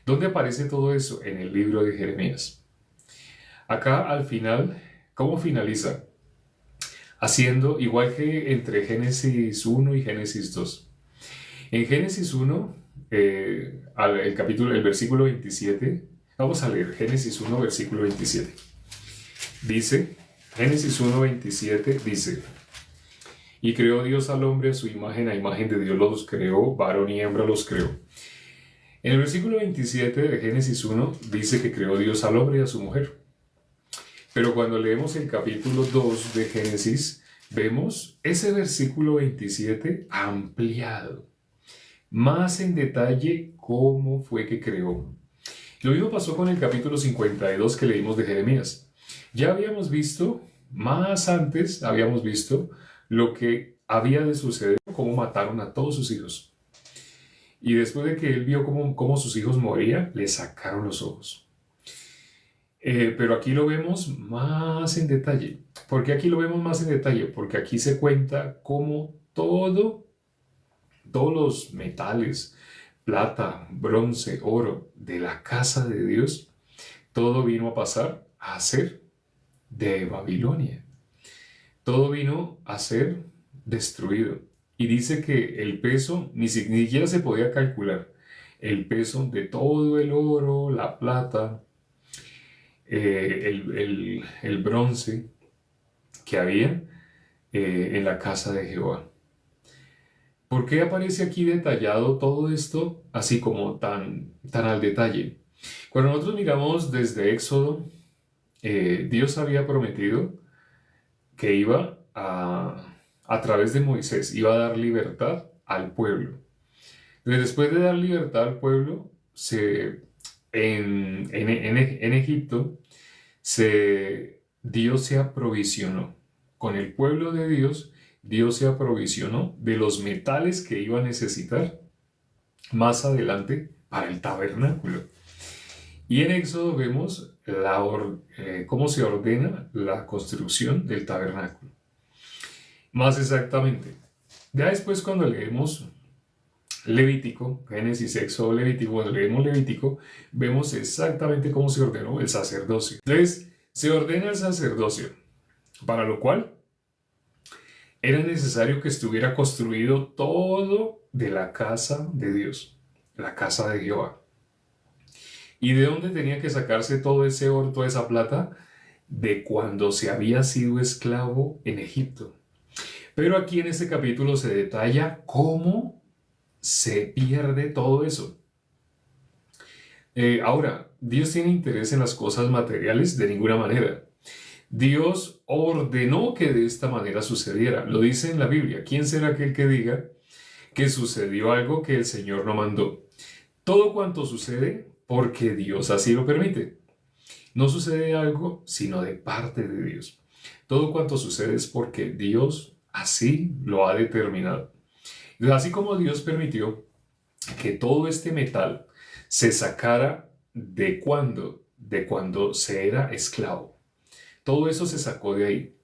¿Dónde aparece todo eso? En el libro de Jeremías. Acá al final, ¿cómo finaliza? Haciendo igual que entre Génesis 1 y Génesis 2. En Génesis 1, el versículo 27, vamos a leer Génesis 1, versículo 27. Dice, Génesis 1, 27 dice, y creó Dios al hombre a imagen de Dios los creó, varón y hembra los creó. En el versículo 27 de Génesis 1 dice que creó Dios al hombre y a su mujer. Pero cuando leemos el capítulo 2 de Génesis, vemos ese versículo 27 ampliado, más en detalle cómo fue que creó. Lo mismo pasó con el capítulo 52 que leímos de Jeremías. Ya habíamos visto, más antes habíamos visto lo que había de suceder, cómo mataron a todos sus hijos. Y después de que él vio cómo sus hijos morían, le sacaron los ojos. Pero aquí lo vemos más en detalle. ¿Por qué aquí lo vemos más en detalle? Porque aquí se cuenta cómo todos los metales, plata, bronce, oro de la casa de Dios, todo vino a pasar a ser de Babilonia. Todo vino a ser destruido. Y dice que el peso ni siquiera se podía calcular. El peso de todo el oro, la plata, el bronce que había en la casa de Jehová. ¿Por qué aparece aquí detallado todo esto así como tan al detalle? Cuando nosotros miramos desde Éxodo, Dios había prometido que iba a través de Moisés, iba a dar libertad al pueblo. Entonces, después de dar libertad al pueblo, en Egipto, Dios se aprovisionó. Con el pueblo de Dios, Dios se aprovisionó de los metales que iba a necesitar más adelante para el tabernáculo. Y en Éxodo vemos cómo se ordena la construcción del tabernáculo. Más exactamente, ya después cuando leemos Levítico, Génesis, Éxodo, Levítico, cuando leemos Levítico, vemos exactamente cómo se ordenó el sacerdocio. Entonces, se ordena el sacerdocio, para lo cual era necesario que estuviera construido todo de la casa de Dios, la casa de Jehová. ¿Y de dónde tenía que sacarse todo ese oro, toda esa plata? De cuando se había sido esclavo en Egipto. Pero aquí en este capítulo se detalla cómo se pierde todo eso. Ahora, ¿Dios tiene interés en las cosas materiales? De ninguna manera. Dios ordenó que de esta manera sucediera. Lo dice en la Biblia. ¿Quién será aquel que diga que sucedió algo que el Señor no mandó? Todo cuanto sucede porque Dios así lo permite. No sucede algo sino de parte de Dios. Todo cuanto sucede es porque Dios así lo ha determinado. Así como Dios permitió que todo este metal se sacara de cuando se era esclavo. Todo eso se sacó de ahí.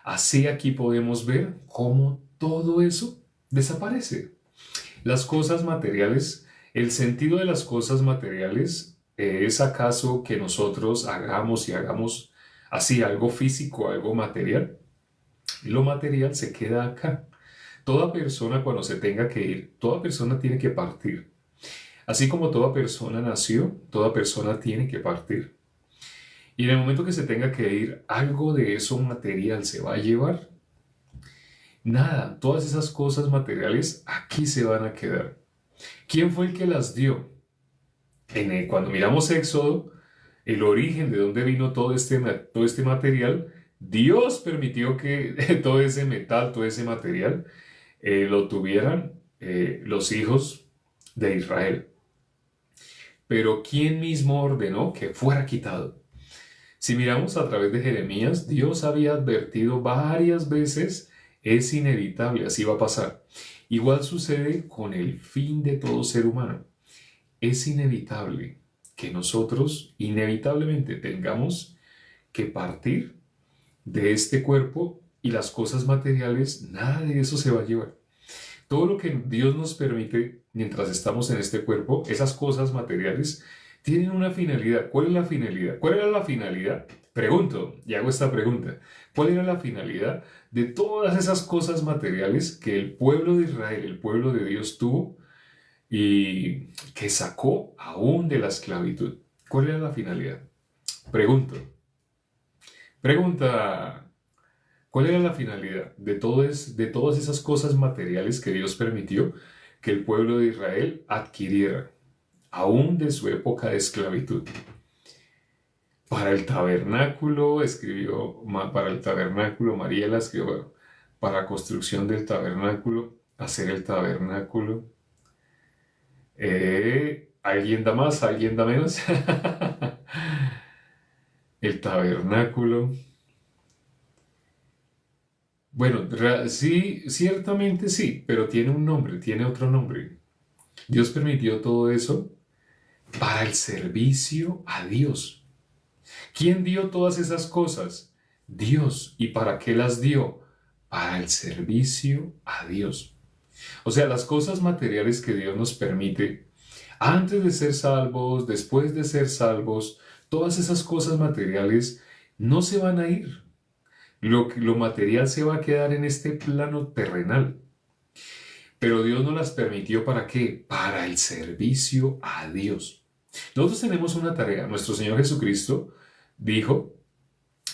Así aquí podemos ver cómo todo eso desaparece. Las cosas materiales, el sentido de las cosas materiales es acaso que nosotros hagamos así algo físico, algo material. Lo material se queda acá. Toda persona cuando se tenga que ir, toda persona tiene que partir. Así como toda persona nació, toda persona tiene que partir. Y en el momento que se tenga que ir, algo de eso material se va a llevar. Nada, todas esas cosas materiales aquí se van a quedar. ¿Quién fue el que las dio? Cuando miramos Éxodo, el origen de dónde vino todo este material, Dios permitió que todo ese metal, todo ese material, lo tuvieran los hijos de Israel. Pero ¿quién mismo ordenó que fuera quitado? Si miramos a través de Jeremías, Dios había advertido varias veces, es inevitable, así va a pasar. Igual sucede con el fin de todo ser humano. Es inevitable que nosotros inevitablemente tengamos que partir de este cuerpo y las cosas materiales, nada de eso se va a llevar. Todo lo que Dios nos permite mientras estamos en este cuerpo, esas cosas materiales tienen una finalidad. ¿Cuál es la finalidad? ¿Cuál era la finalidad? Pregunto, y hago esta pregunta. ¿Cuál era la finalidad de todas esas cosas materiales que el pueblo de Israel, el pueblo de Dios tuvo y que sacó aún de la esclavitud? ¿Cuál era la finalidad? Pregunto. Pregunta. ¿Cuál era la finalidad de todas esas cosas materiales que Dios permitió que el pueblo de Israel adquiriera, aún de su época de esclavitud? Para el tabernáculo para el tabernáculo, María la escribió, bueno, para la construcción del tabernáculo, hacer el tabernáculo. ¿Alguien da más? ¿Alguien da menos? El tabernáculo. Bueno, sí, ciertamente sí, pero tiene un nombre, tiene otro nombre. Dios permitió todo eso para el servicio a Dios. ¿Quién dio todas esas cosas? Dios. ¿Y para qué las dio? Para el servicio a Dios. O sea, las cosas materiales que Dios nos permite, antes de ser salvos, después de ser salvos, todas esas cosas materiales no se van a ir. Lo material se va a quedar en este plano terrenal. Pero Dios nos las permitió ¿para qué? Para el servicio a Dios. Nosotros tenemos una tarea. Nuestro Señor Jesucristo dijo,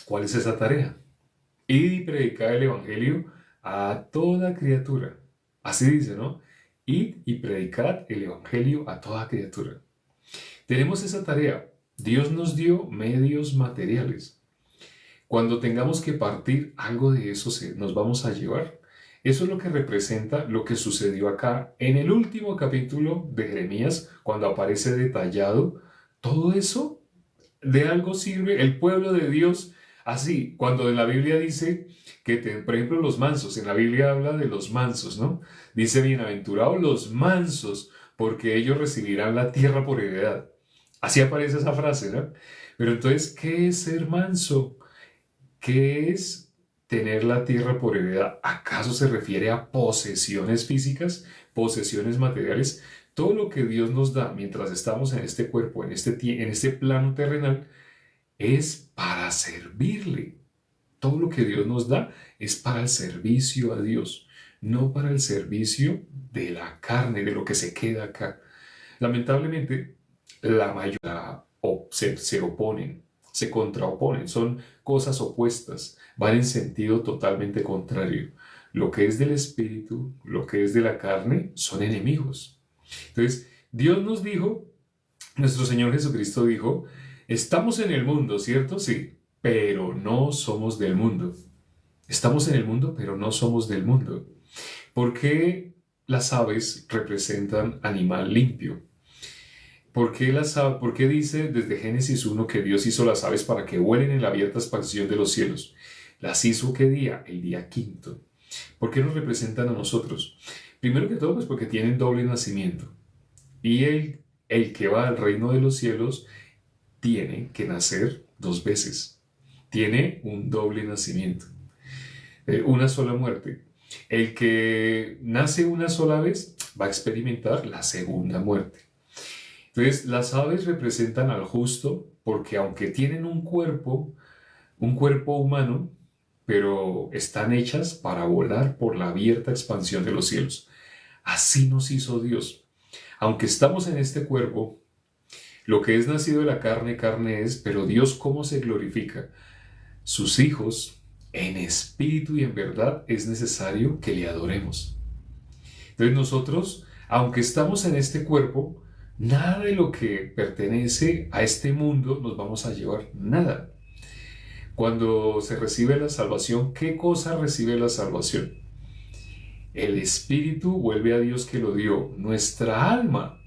¿cuál es esa tarea? Id y predicad el Evangelio a toda criatura. Así dice, ¿no? Id y predicad el Evangelio a toda criatura. Tenemos esa tarea. Dios nos dio medios materiales. Cuando tengamos que partir, algo de eso nos vamos a llevar. Eso es lo que representa lo que sucedió acá en el último capítulo de Jeremías, cuando aparece detallado todo eso. De algo sirve el pueblo de Dios. Así, cuando en la Biblia dice que, por ejemplo, los mansos, en la Biblia habla de los mansos, ¿no? Dice, bienaventurados los mansos, porque ellos recibirán la tierra por heredad. Así aparece esa frase, ¿no? Pero entonces, ¿qué es ser manso? ¿Qué es tener la tierra por heredad? ¿Acaso se refiere a posesiones físicas, posesiones materiales? Todo lo que Dios nos da mientras estamos en este cuerpo, en este plano terrenal, es para servirle. Todo lo que Dios nos da es para el servicio a Dios, no para el servicio de la carne, de lo que se queda acá. Lamentablemente, la mayoría se oponen, se contraoponen, son cosas opuestas, van en sentido totalmente contrario. Lo que es del espíritu, lo que es de la carne, son enemigos. Entonces, Dios nos dijo, nuestro Señor Jesucristo dijo, estamos en el mundo, ¿cierto? Sí, pero no somos del mundo. Estamos en el mundo, pero no somos del mundo. ¿Por qué las aves representan animal limpio? ¿Por qué dice desde Génesis 1 que Dios hizo las aves para que vuelen en la abierta expansión de los cielos? ¿Las hizo qué día? El día quinto. ¿Por qué nos representan a nosotros? Primero que todo, pues porque tienen doble nacimiento. Y el que va al reino de los cielos tiene que nacer dos veces. Tiene un doble nacimiento. Una sola muerte. El que nace una sola vez va a experimentar la segunda muerte. Entonces, las aves representan al justo porque aunque tienen un cuerpo humano, pero están hechas para volar por la abierta expansión de los cielos. Así nos hizo Dios. Aunque estamos en este cuerpo, lo que es nacido de la carne, carne es, pero Dios ¿cómo se glorifica? Sus hijos, en espíritu y en verdad, es necesario que le adoremos. Entonces nosotros, aunque estamos en este cuerpo, nada de lo que pertenece a este mundo nos vamos a llevar, nada. Cuando se recibe la salvación, ¿qué cosa recibe la salvación? El espíritu vuelve a Dios que lo dio, nuestra alma,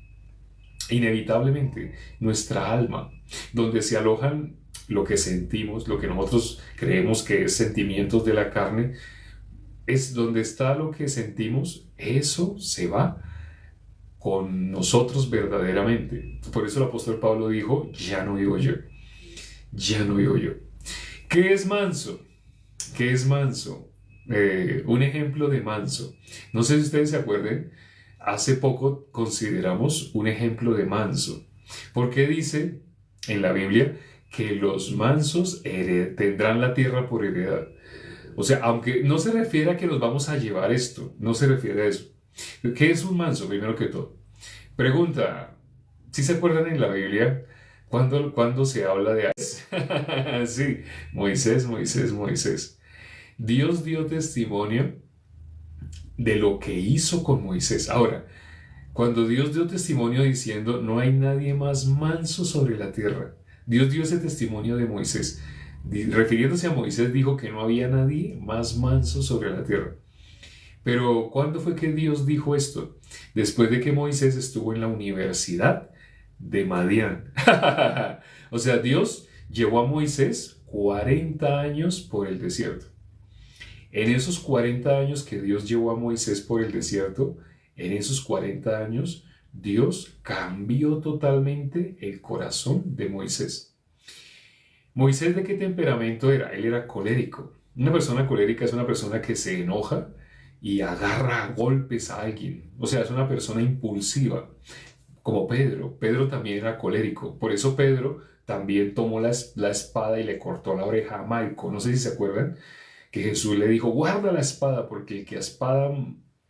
inevitablemente, nuestra alma, donde se alojan lo que sentimos, lo que nosotros creemos que es sentimientos de la carne, es donde está lo que sentimos, eso se va con nosotros verdaderamente. Por eso el apóstol Pablo dijo, ya no vivo yo, ya no vivo yo. ¿Qué es manso? ¿Qué es manso? Un ejemplo de manso. No sé si ustedes se acuerden, hace poco consideramos un ejemplo de manso. ¿Por qué dice en la Biblia que los mansos tendrán la tierra por heredad? O sea, aunque no se refiere a que nos vamos a llevar esto, no se refiere a eso. ¿Qué es un manso, primero que todo? Pregunta, ¿si se acuerdan en la Biblia cuando se habla de... Sí, Moisés. Dios dio testimonio de lo que hizo con Moisés. Ahora, cuando Dios dio testimonio diciendo, no hay nadie más manso sobre la tierra, Dios dio ese testimonio de Moisés. Refiriéndose a Moisés, dijo que no había nadie más manso sobre la tierra. Pero, ¿cuándo fue que Dios dijo esto? Después de que Moisés estuvo en la universidad de Madián. O sea, Dios llevó a Moisés 40 años por el desierto. En esos 40 años que Dios llevó a Moisés por el desierto, en esos 40 años, Dios cambió totalmente el corazón de Moisés. ¿Moisés de qué temperamento era? Él era colérico. Una persona colérica es una persona que se enoja y agarra a golpes a alguien. O sea, es una persona impulsiva, como Pedro. Pedro también era colérico. Por eso Pedro también tomó la espada y le cortó la oreja a Malco. No sé si se acuerdan que Jesús le dijo, guarda la espada, porque el que a espada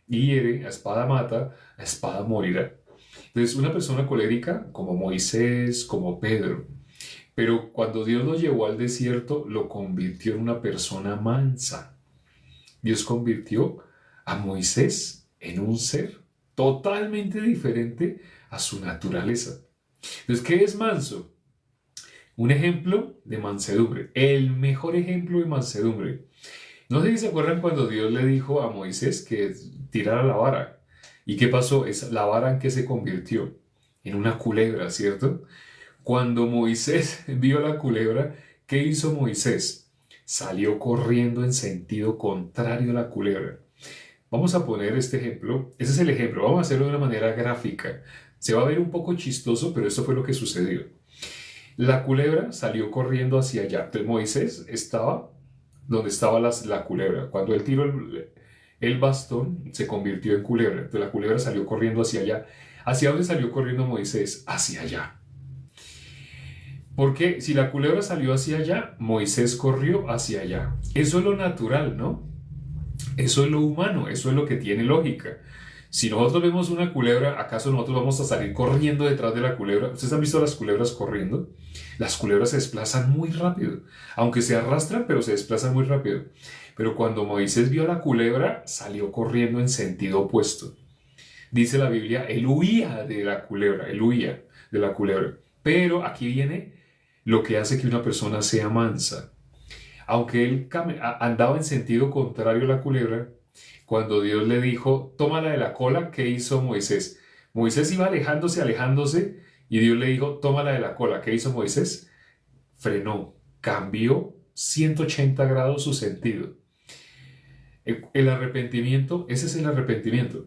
hiere, a espada mata, a espada morirá. Entonces, una persona colérica como Moisés, como Pedro. Pero cuando Dios lo llevó al desierto, lo convirtió en una persona mansa. Dios convirtió a Moisés en un ser totalmente diferente a su naturaleza. Entonces, ¿qué es manso? Un ejemplo de mansedumbre, el mejor ejemplo de mansedumbre. No sé si se acuerdan cuando Dios le dijo a Moisés que tirara la vara. ¿Y qué pasó? Es la vara en que se convirtió en una culebra, ¿cierto? Cuando Moisés vio la culebra, ¿qué hizo Moisés? Salió corriendo en sentido contrario a la culebra. Vamos a poner este ejemplo. Ese es el ejemplo. Vamos a hacerlo de una manera gráfica. Se va a ver un poco chistoso, pero esto fue lo que sucedió. La culebra salió corriendo hacia allá. Entonces Moisés estaba donde estaba la culebra. Cuando él tiró el bastón, se convirtió en culebra. Entonces la culebra salió corriendo hacia allá. ¿Hacia dónde salió corriendo Moisés? Hacia allá. Porque si la culebra salió hacia allá, Moisés corrió hacia allá. Eso es lo natural, ¿no? Eso es lo humano, eso es lo que tiene lógica. Si nosotros vemos una culebra, ¿acaso nosotros vamos a salir corriendo detrás de la culebra? ¿Ustedes han visto las culebras corriendo? Las culebras se desplazan muy rápido. Aunque se arrastran, pero se desplazan muy rápido. Pero cuando Moisés vio a la culebra, salió corriendo en sentido opuesto. Dice la Biblia, él huía de la culebra, él huía de la culebra. Pero aquí viene lo que hace que una persona sea mansa. Aunque él andaba en sentido contrario a la culebra, cuando Dios le dijo, tómala de la cola, ¿qué hizo Moisés? Moisés iba alejándose, y Dios le dijo, tómala de la cola. ¿Qué hizo Moisés? Frenó, cambió 180 grados su sentido. El arrepentimiento, ese es el arrepentimiento.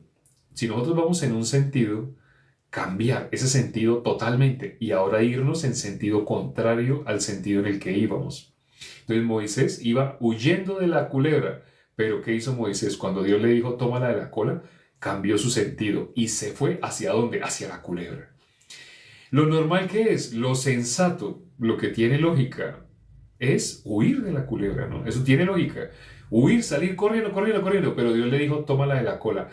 Si nosotros vamos en un sentido, cambiar ese sentido totalmente y ahora irnos en sentido contrario al sentido en el que íbamos. Entonces Moisés iba huyendo de la culebra, pero ¿qué hizo Moisés? Cuando Dios le dijo, tómala de la cola, cambió su sentido y se fue ¿hacia dónde? Hacia la culebra. Lo normal que es, lo sensato, lo que tiene lógica, es huir de la culebra, ¿no? Eso tiene lógica. Huir, salir corriendo, pero Dios le dijo, tómala de la cola.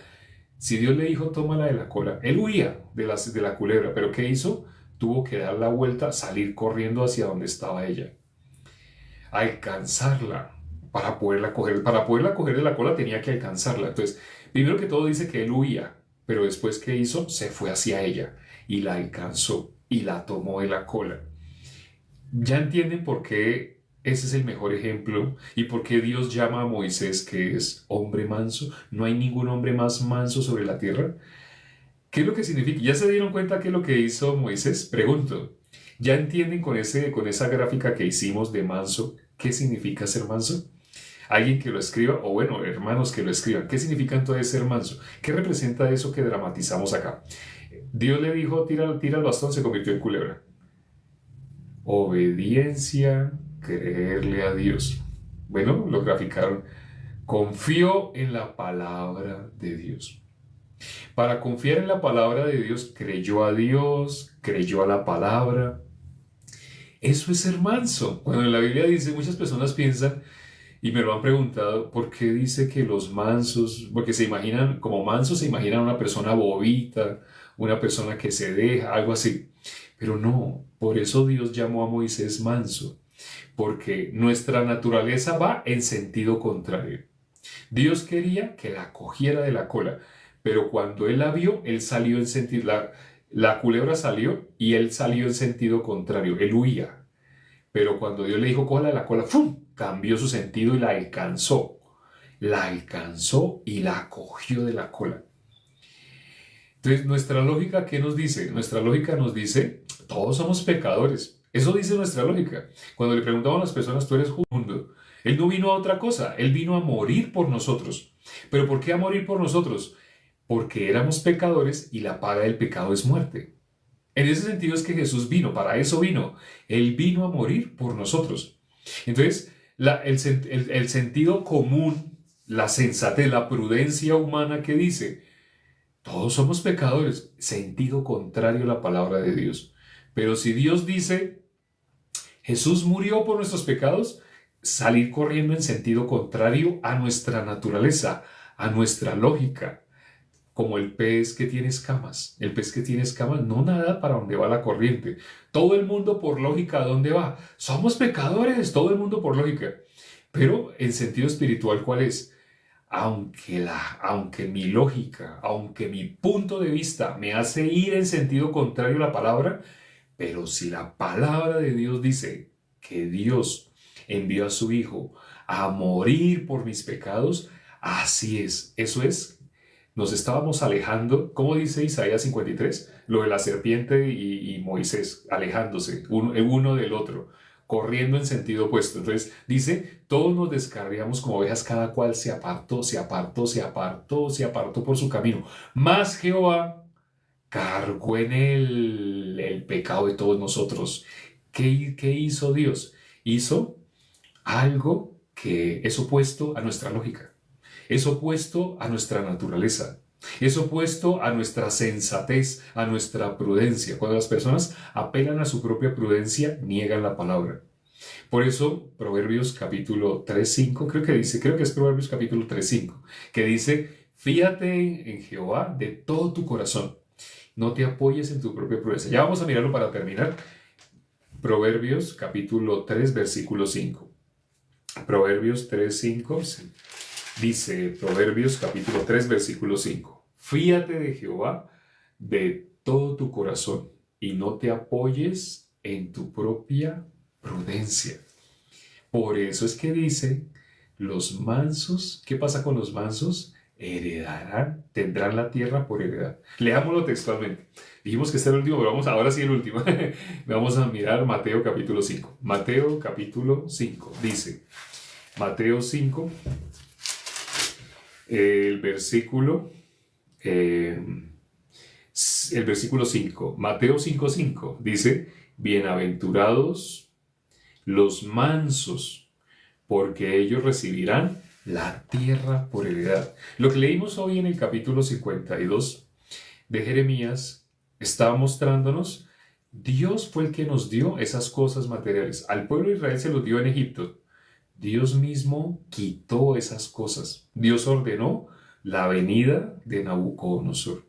Si Dios le dijo, tómala de la cola, él huía de la culebra, pero ¿qué hizo? Tuvo que dar la vuelta, salir corriendo hacia donde estaba ella. Alcanzarla para poderla coger. Para poderla coger de la cola tenía que alcanzarla. Entonces, primero que todo dice que él huía, pero después ¿qué hizo? Se fue hacia ella y la alcanzó y la tomó de la cola. ¿Ya entienden por qué ese es el mejor ejemplo y por qué Dios llama a Moisés que es hombre manso? No hay ningún hombre más manso sobre la tierra. ¿Qué es lo que significa? ¿Ya se dieron cuenta qué es lo que hizo Moisés? Pregunto. ¿Ya entienden con esa gráfica que hicimos de manso qué significa ser manso? Alguien que lo escriba, o bueno, hermanos que lo escriban. ¿Qué significa entonces ser manso? ¿Qué representa eso que dramatizamos acá? Dios le dijo, tira el bastón, se convirtió en culebra. Obediencia, creerle a Dios. Bueno, lo graficaron. Confío en la palabra de Dios. Para confiar en la palabra de Dios, creyó a Dios, creyó a la palabra. Eso es ser manso. Cuando en la Biblia dice, muchas personas piensan, y me lo han preguntado, ¿por qué dice que los mansos, porque se imaginan, como mansos se imaginan una persona bobita, una persona que se deja, algo así? Pero no, por eso Dios llamó a Moisés manso, porque nuestra naturaleza va en sentido contrario. Dios quería que la cogiera de la cola, pero cuando él la vio, él salió en sentido, la culebra salió y él salió en sentido contrario, él huía. Pero cuando Dios le dijo, cógela de la cola, ¡fum!, cambió su sentido y la alcanzó. La alcanzó y la cogió de la cola. Entonces, nuestra lógica, ¿qué nos dice? Nuestra lógica nos dice, todos somos pecadores. Eso dice nuestra lógica. Cuando le preguntamos a las personas, tú eres justo. Él no vino a otra cosa, Él vino a morir por nosotros. ¿Pero por qué a morir por nosotros? Porque éramos pecadores y la paga del pecado es muerte. En ese sentido es que Jesús vino, para eso vino. Él vino a morir por nosotros. Entonces, el sentido común, la sensatez, la prudencia humana que dice, todos somos pecadores, sentido contrario a la palabra de Dios. Pero si Dios dice, Jesús murió por nuestros pecados, salir corriendo en sentido contrario a nuestra naturaleza, a nuestra lógica. Como el pez que tiene escamas. El pez que tiene escamas no nada para donde va la corriente. Todo el mundo por lógica, ¿a dónde va? Somos pecadores, todo el mundo por lógica. Pero en sentido espiritual, ¿cuál es? Aunque mi lógica, aunque mi punto de vista me hace ir en sentido contrario a la palabra, pero si la palabra de Dios dice que Dios envió a su Hijo a morir por mis pecados, así es. Eso es. Nos estábamos alejando, ¿cómo dice Isaías 53? Lo de la serpiente y Moisés alejándose uno del otro, corriendo en sentido opuesto. Entonces dice, todos nos descarriamos como ovejas, cada cual se apartó por su camino. Mas Jehová cargó en él el pecado de todos nosotros. ¿Qué hizo Dios? Hizo algo que es opuesto a nuestra lógica. Es opuesto a nuestra naturaleza, es opuesto a nuestra sensatez, a nuestra prudencia. Cuando las personas apelan a su propia prudencia, niegan la palabra. Por eso, Proverbios capítulo 3:5, creo que es Proverbios capítulo 3:5, que dice, fíjate en Jehová de todo tu corazón, no te apoyes en tu propia prudencia. Ya vamos a mirarlo para terminar. Proverbios capítulo 3, versículo 5. Proverbios 3:5. Dice Proverbios capítulo 3, versículo 5. Fíate de Jehová de todo tu corazón y no te apoyes en tu propia prudencia. Por eso es que dice, los mansos, ¿qué pasa con los mansos? Tendrán la tierra por heredad. Leámoslo textualmente. Dijimos que este era el último, pero ahora sí el último. Vamos a mirar Mateo capítulo 5. Mateo capítulo 5 dice, Mateo 5, el versículo 5, Mateo 5:5 dice, bienaventurados los mansos, porque ellos recibirán la tierra por heredad. Lo que leímos hoy en el capítulo 52 de Jeremías estaba mostrándonos, Dios fue el que nos dio esas cosas materiales. Al pueblo de Israel se los dio en Egipto. Dios mismo quitó esas cosas. Dios ordenó la venida de Nabucodonosor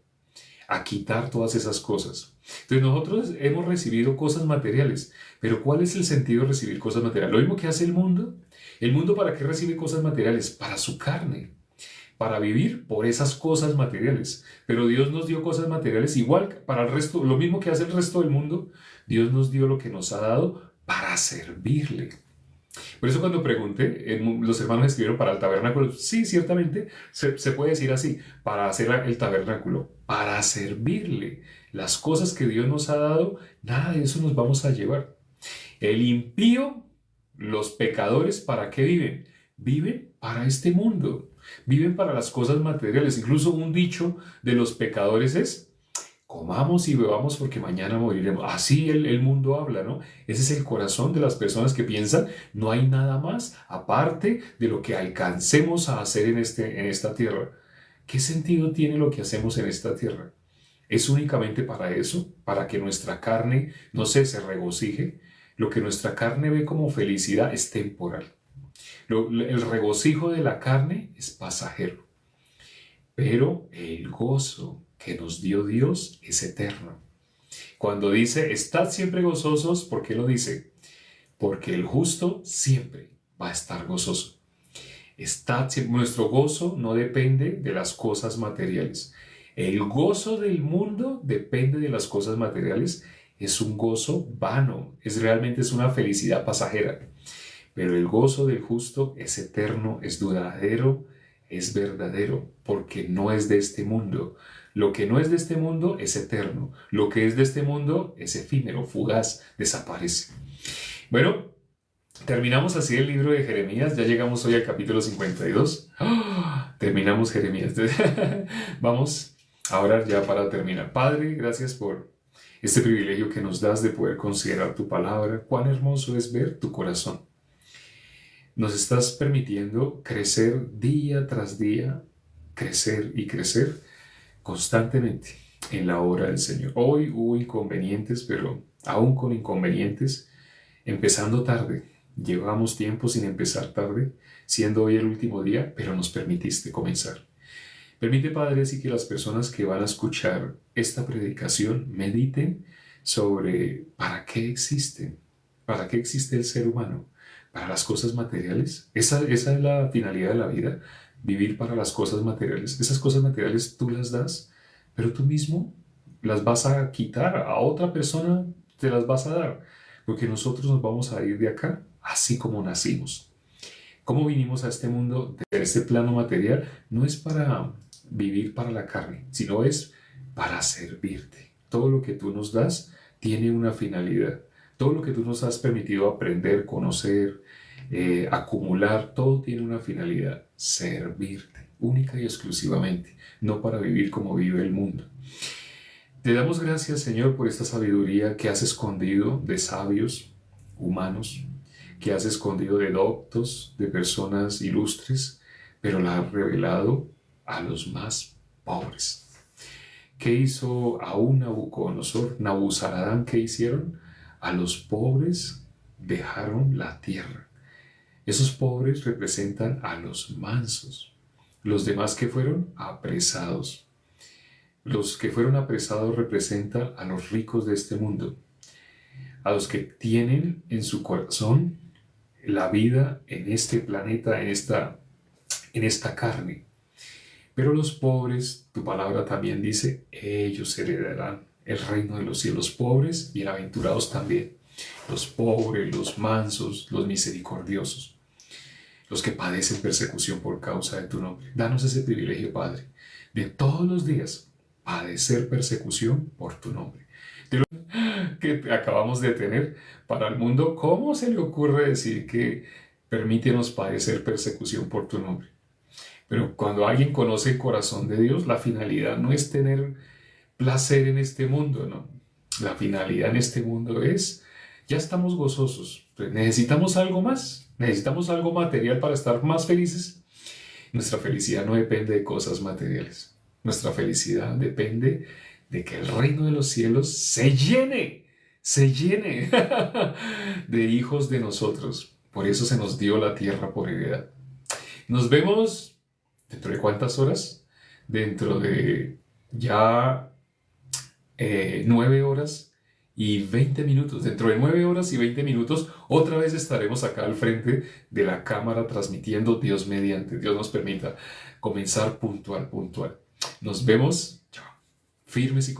a quitar todas esas cosas. Entonces nosotros hemos recibido cosas materiales, pero ¿cuál es el sentido de recibir cosas materiales? Lo mismo que hace el mundo. ¿El mundo para qué recibe cosas materiales? Para su carne, para vivir por esas cosas materiales. Pero Dios nos dio cosas materiales igual para el resto, lo mismo que hace el resto del mundo. Dios nos dio lo que nos ha dado para servirle. Por eso cuando pregunté, los hermanos escribieron para el tabernáculo. Sí, ciertamente se puede decir así, para hacer el tabernáculo, para servirle. Las cosas que Dios nos ha dado, nada de eso nos vamos a llevar. El impío, los pecadores, ¿para qué viven? Viven para este mundo, viven para las cosas materiales. Incluso un dicho de los pecadores es, comamos y bebamos porque mañana moriremos. Así el mundo habla, ¿no? Ese es el corazón de las personas que piensan, no hay nada más aparte de lo que alcancemos a hacer en esta tierra. ¿Qué sentido tiene lo que hacemos en esta tierra? Es únicamente para eso, para que nuestra carne, no sé, se regocije. Lo que nuestra carne ve como felicidad es temporal. El regocijo de la carne es pasajero, pero el gozo que nos dio Dios es eterno. Cuando dice, estad siempre gozosos, ¿por qué lo dice? Porque el justo siempre va a estar gozoso. Nuestro gozo no depende de las cosas materiales. El gozo del mundo depende de las cosas materiales. Es un gozo vano, realmente es una felicidad pasajera. Pero el gozo del justo es eterno, es duradero, es verdadero, porque no es de este mundo. Lo que no es de este mundo es eterno. Lo que es de este mundo es efímero, fugaz, desaparece. Bueno, terminamos así el libro de Jeremías. Ya llegamos hoy al capítulo 52. ¡Oh! Terminamos Jeremías. Vamos a orar ya para terminar. Padre, gracias por este privilegio que nos das de poder considerar tu palabra. Cuán hermoso es ver tu corazón. Nos estás permitiendo crecer día tras día, crecer y crecer constantemente en la obra del Señor. Hoy hubo inconvenientes, pero aún con inconvenientes, empezando tarde. Llevamos tiempo sin empezar tarde, siendo hoy el último día, pero nos permitiste comenzar. Permite, Padre, así que las personas que van a escuchar esta predicación mediten sobre para qué existe el ser humano. Para las cosas materiales. Esa es la finalidad de la vida, vivir para las cosas materiales. Esas cosas materiales tú las das, pero tú mismo las vas a quitar, a otra persona te las vas a dar, porque nosotros nos vamos a ir de acá así como nacimos. ¿Cómo vinimos a este mundo, de este plano material? No es para vivir para la carne, sino es para servirte. Todo lo que tú nos das tiene una finalidad. Todo lo que tú nos has permitido aprender, conocer, acumular, todo tiene una finalidad: servirte, única y exclusivamente, no para vivir como vive el mundo. Te damos gracias, Señor, por esta sabiduría que has escondido de sabios humanos, que has escondido de doctos, de personas ilustres, pero la has revelado a los más pobres. ¿Qué hizo aún Nabucodonosor? Nabuzaradán, ¿qué hicieron? A los pobres dejaron la tierra. Esos pobres representan a los mansos. Los demás que fueron apresados. Los que fueron apresados representan a los ricos de este mundo. A los que tienen en su corazón la vida en este planeta, en esta carne. Pero los pobres, tu palabra también dice, ellos heredarán el reino de los cielos. Pobres, bienaventurados también. Los pobres, los mansos, los misericordiosos. Los que padecen persecución por causa de tu nombre. Danos ese privilegio, Padre, de todos los días padecer persecución por tu nombre. De lo que acabamos de tener para el mundo, ¿cómo se le ocurre decir que permítenos padecer persecución por tu nombre? Pero cuando alguien conoce el corazón de Dios, la finalidad no es tener placer en este mundo, no. La finalidad en este mundo es, ya estamos gozosos, pues necesitamos algo más, necesitamos algo material para estar más felices. Nuestra felicidad no depende de cosas materiales. Nuestra felicidad depende de que el reino de los cielos se llene de hijos de nosotros. Por eso se nos dio la tierra por heredad. Nos vemos ¿dentro de cuántas horas? Dentro de ya 9 horas y 20 minutos. Dentro de 9 horas y 20 minutos, otra vez estaremos acá al frente de la cámara transmitiendo, Dios mediante. Dios nos permita comenzar puntual. Nos vemos, firmes y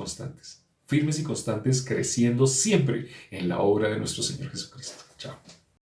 constantes, creciendo siempre en la obra de nuestro Señor Jesucristo. Chao.